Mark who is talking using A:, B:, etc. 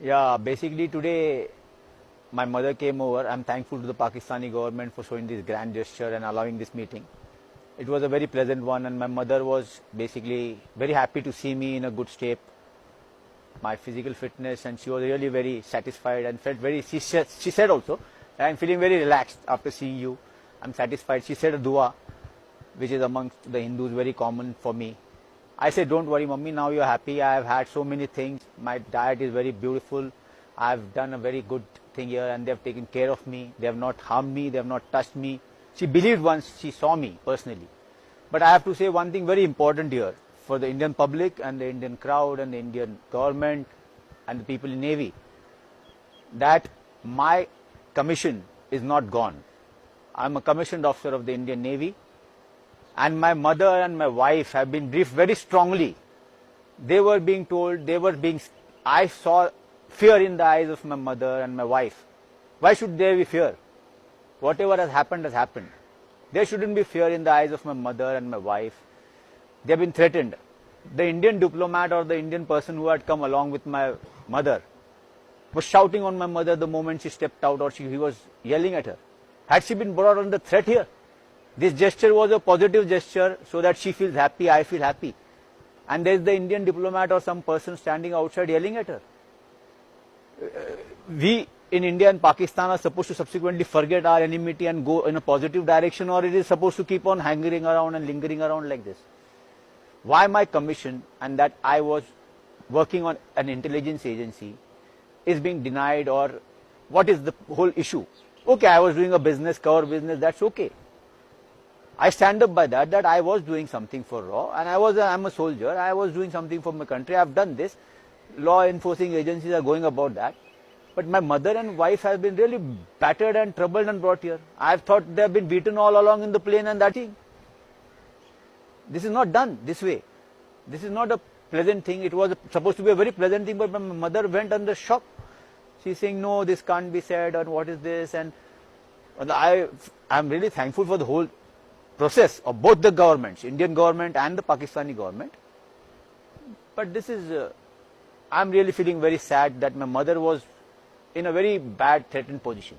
A: Yeah, basically today my mother came over. I'm thankful to the Pakistani government for showing this grand gesture and allowing this meeting. It was a very pleasant one, and my mother was basically very happy to see me in a good shape, my physical fitness, and she was really very satisfied and felt very, she said also, I'm feeling very relaxed after seeing you. I'm satisfied. She said a dua, which is amongst the Hindus very common for me. I said, don't worry, mummy, now you're happy. I have had so many things. My diet is very beautiful. I've done a very good thing here, and they've taken care of me. They have not harmed me. They have not touched me. She believed once she saw me personally. But I have to say one thing very important here for the Indian public and the Indian crowd and the Indian government and the people in Navy, that my commission is not gone. I'm a commissioned officer of the Indian Navy, and my mother and my wife have been briefed very strongly. They were being told, I saw fear in the eyes of my mother and my wife. Why should there be fear? Whatever has happened has happened. There shouldn't be fear in the eyes of my mother and my wife. They have been threatened. The Indian diplomat or the Indian person who had come along with my mother was shouting on my mother the moment she stepped out, or he was yelling at her. Had she been brought under threat here? This gesture was a positive gesture so that she feels happy, I feel happy. And there is the Indian diplomat or some person standing outside yelling at her. We in India and Pakistan are supposed to subsequently forget our enmity and go in a positive direction, or it is supposed to keep on hanging around and lingering around like this? Why my commission, and that I was working on an intelligence agency, is being denied, or what is the whole issue? Okay, I was doing a business, cover business, that's okay. I stand up by that, that I was doing something for RAW, and I'm a soldier, I was doing something for my country, I've done this. Law enforcing agencies are going about that. But my mother and wife have been really battered and troubled and brought here. I've thought they've been beaten all along in the plane and that thing. This is not done this way. This is not a pleasant thing. It was supposed to be a very pleasant thing, but my mother went under shock. She's saying, no, this can't be said, and what is this? And I'm really thankful for the whole process of both the governments, Indian government and the Pakistani government. But this is, I'm really feeling very sad that my mother was in a very bad threatened position.